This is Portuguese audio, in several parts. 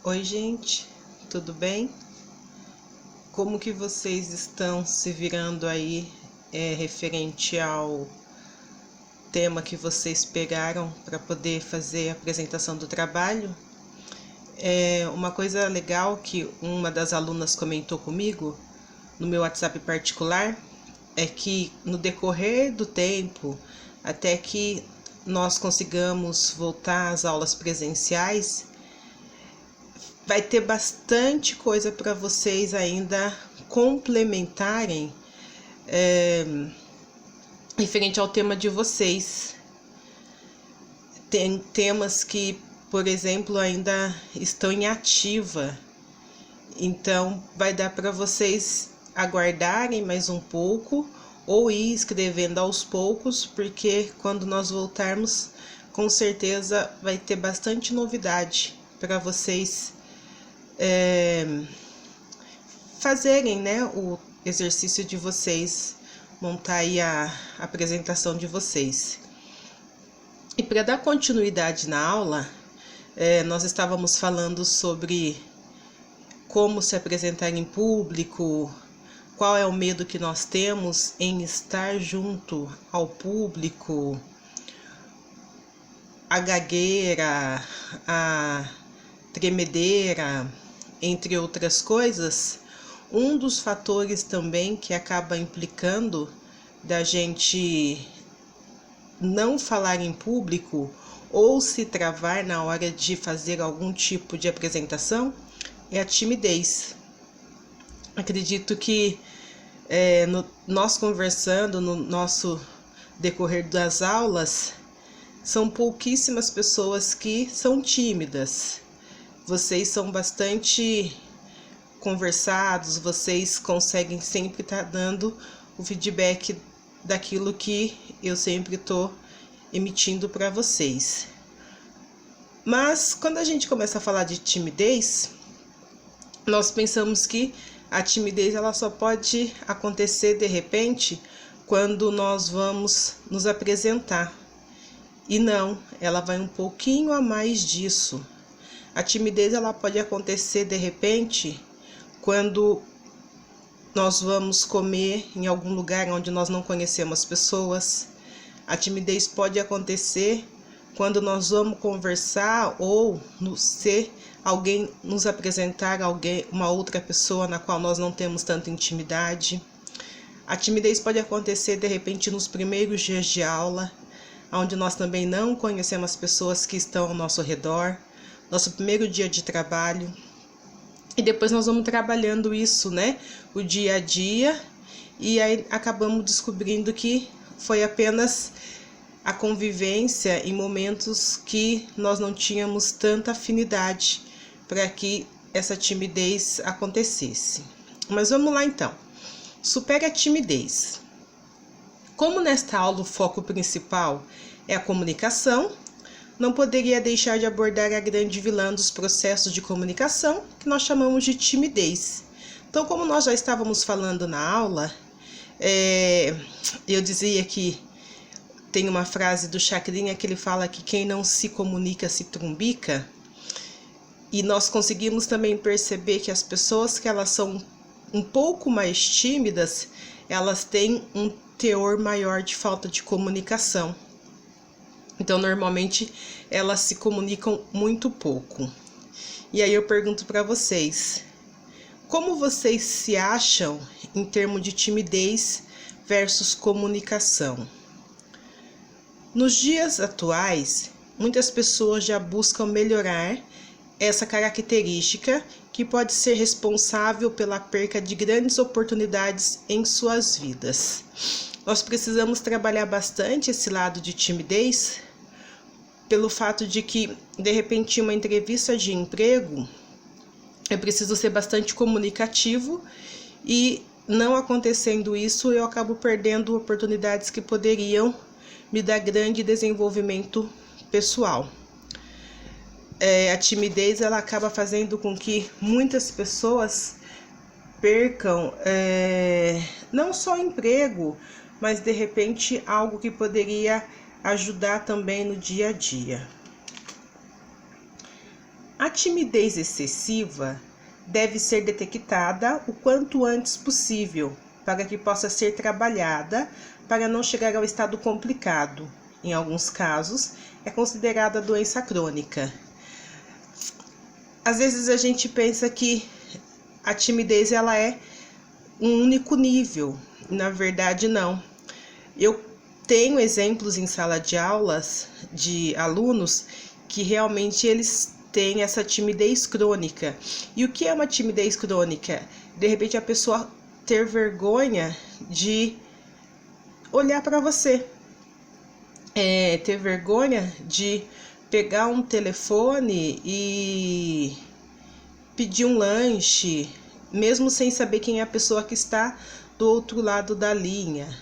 Oi, gente, tudo bem? Como que vocês estão se virando aí referente ao tema que vocês pegaram para poder fazer a apresentação do trabalho? Uma coisa legal que uma das alunas comentou comigo no meu WhatsApp particular é que no decorrer do tempo, até que nós consigamos voltar às aulas presenciais, vai ter bastante coisa para vocês ainda complementarem referente ao tema de vocês. Tem temas que, por exemplo, ainda estão em ativa, então vai dar para vocês aguardarem mais um pouco ou ir escrevendo aos poucos, porque quando nós voltarmos, com certeza vai ter bastante novidade para vocês fazerem, né, o exercício de vocês, montar aí a apresentação de vocês. E para dar continuidade na aula, nós estávamos falando sobre como se apresentar em público, qual é o medo que nós temos em estar junto ao público, a gagueira, a tremedeira, entre outras coisas. Um dos fatores também que acaba implicando da gente não falar em público ou se travar na hora de fazer algum tipo de apresentação é a timidez. Acredito que nós conversando no nosso decorrer das aulas, são pouquíssimas pessoas que são tímidas. Vocês são bastante conversados, vocês conseguem sempre estar dando o feedback daquilo que eu sempre estou emitindo para vocês. Mas quando a gente começa a falar de timidez, nós pensamos que a timidez ela só pode acontecer de repente quando nós vamos nos apresentar. E não, ela vai um pouquinho a mais disso. A timidez ela pode acontecer de repente quando nós vamos comer em algum lugar onde nós não conhecemos as pessoas. A timidez pode acontecer quando nós vamos conversar ou se alguém nos apresentar uma outra pessoa na qual nós não temos tanta intimidade. A timidez pode acontecer de repente nos primeiros dias de aula, onde nós também não conhecemos as pessoas que estão ao nosso redor, nosso primeiro dia de trabalho. E depois nós vamos trabalhando isso, né? O dia a dia, e aí acabamos descobrindo que foi apenas a convivência em momentos que nós não tínhamos tanta afinidade para que essa timidez acontecesse. Mas vamos lá então. Supere a timidez. Como nesta aula o foco principal é a comunicação, não poderia deixar de abordar a grande vilã dos processos de comunicação, que nós chamamos de timidez. Então, como nós já estávamos falando na aula, eu dizia que tem uma frase do Chacrinha que ele fala que quem não se comunica se trumbica, e nós conseguimos também perceber que as pessoas que elas são um pouco mais tímidas, elas têm um teor maior de falta de comunicação. Então, normalmente, elas se comunicam muito pouco. E aí eu pergunto para vocês, como vocês se acham em termos de timidez versus comunicação? Nos dias atuais, muitas pessoas já buscam melhorar essa característica que pode ser responsável pela perca de grandes oportunidades em suas vidas. Nós precisamos trabalhar bastante esse lado de timidez, pelo fato de que, de repente, uma entrevista de emprego, eu preciso ser bastante comunicativo e, não acontecendo isso, eu acabo perdendo oportunidades que poderiam me dar grande desenvolvimento pessoal. A timidez ela acaba fazendo com que muitas pessoas percam não só emprego, mas de repente algo que poderia ajudar também no dia a dia. A timidez excessiva deve ser detectada o quanto antes possível, para que possa ser trabalhada, para não chegar ao estado complicado. Em alguns casos, é considerada doença crônica. Às vezes a gente pensa que a timidez ela é um único nível, na verdade não. Eu tenho exemplos em sala de aulas de alunos que realmente eles têm essa timidez crônica. E o que é uma timidez crônica? De repente a pessoa ter vergonha de olhar para você, ter vergonha de pegar um telefone e pedir um lanche, mesmo sem saber quem é a pessoa que está do outro lado da linha.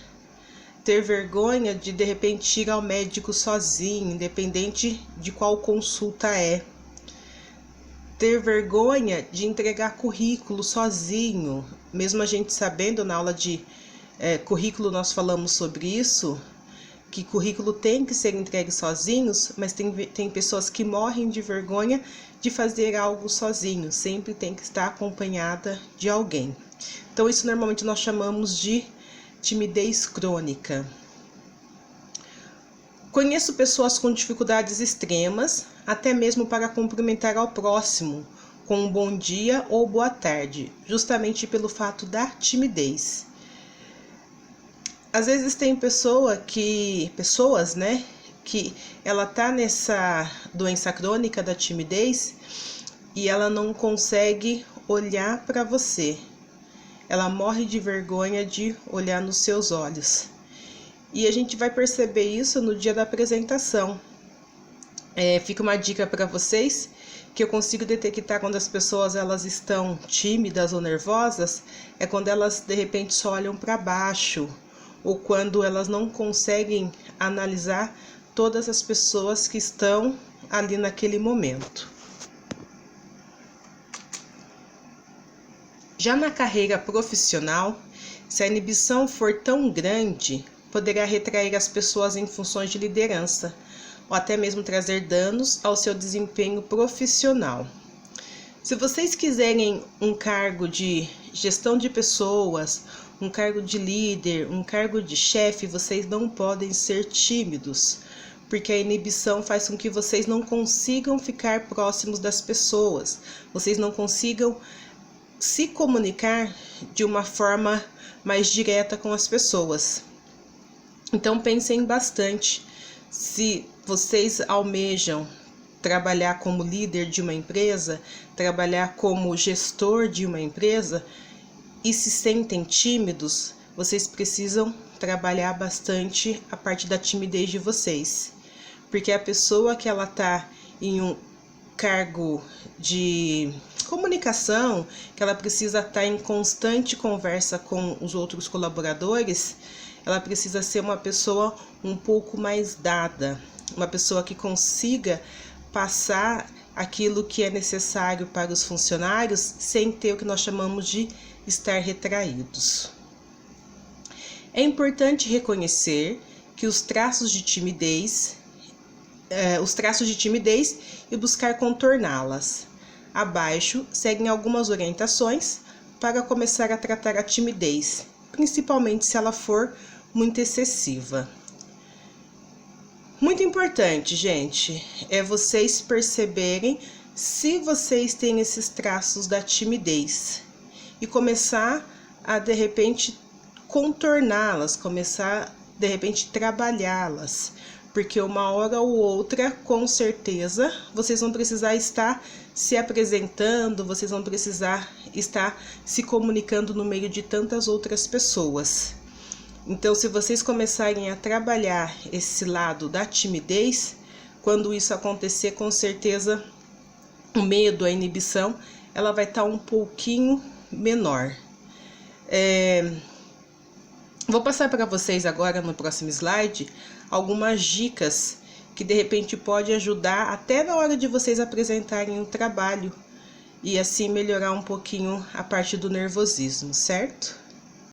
Ter vergonha de repente ir ao médico sozinho, independente de qual consulta é. Ter vergonha de entregar currículo sozinho, mesmo a gente sabendo, na aula de currículo nós falamos sobre isso, que currículo tem que ser entregue sozinhos, mas tem pessoas que morrem de vergonha de fazer algo sozinho, sempre tem que estar acompanhada de alguém. Então isso normalmente nós chamamos de timidez crônica. Conheço pessoas com dificuldades extremas, até mesmo para cumprimentar ao próximo com um bom dia ou boa tarde, justamente pelo fato da timidez. Às vezes tem pessoas, né, que ela tá nessa doença crônica da timidez e ela não consegue olhar para você. Ela morre de vergonha de olhar nos seus olhos. E a gente vai perceber isso no dia da apresentação. Fica uma dica para vocês, que eu consigo detectar quando as pessoas elas estão tímidas ou nervosas, é quando elas de repente só olham para baixo, ou quando elas não conseguem analisar todas as pessoas que estão ali naquele momento. Já na carreira profissional, se a inibição for tão grande, poderá retrair as pessoas em funções de liderança, ou até mesmo trazer danos ao seu desempenho profissional. Se vocês quiserem um cargo de gestão de pessoas, um cargo de líder, um cargo de chefe, vocês não podem ser tímidos, porque a inibição faz com que vocês não consigam ficar próximos das pessoas, vocês não consigam se comunicar de uma forma mais direta com as pessoas. Então pensem bastante, se vocês almejam trabalhar como líder de uma empresa, trabalhar como gestor de uma empresa e se sentem tímidos, vocês precisam trabalhar bastante a parte da timidez de vocês. Porque a pessoa que ela tá em um cargo de comunicação, que ela precisa estar em constante conversa com os outros colaboradores, ela precisa ser uma pessoa um pouco mais dada, uma pessoa que consiga passar aquilo que é necessário para os funcionários sem ter o que nós chamamos de estar retraídos. É importante reconhecer que os traços de timidez e buscar contorná-las. Abaixo seguem algumas orientações para começar a tratar a timidez, principalmente se ela for muito excessiva. Muito importante, gente, é vocês perceberem se vocês têm esses traços da timidez e começar a, de repente, contorná-las, começar, de repente, trabalhá-las, porque uma hora ou outra, com certeza, vocês vão precisar estar se apresentando, vocês vão precisar estar se comunicando no meio de tantas outras pessoas. Então, se vocês começarem a trabalhar esse lado da timidez, quando isso acontecer, com certeza, o medo, a inibição, ela vai estar um pouquinho menor. Vou passar para vocês agora, no próximo slide, algumas dicas que de repente pode ajudar até na hora de vocês apresentarem o trabalho e assim melhorar um pouquinho a parte do nervosismo, certo?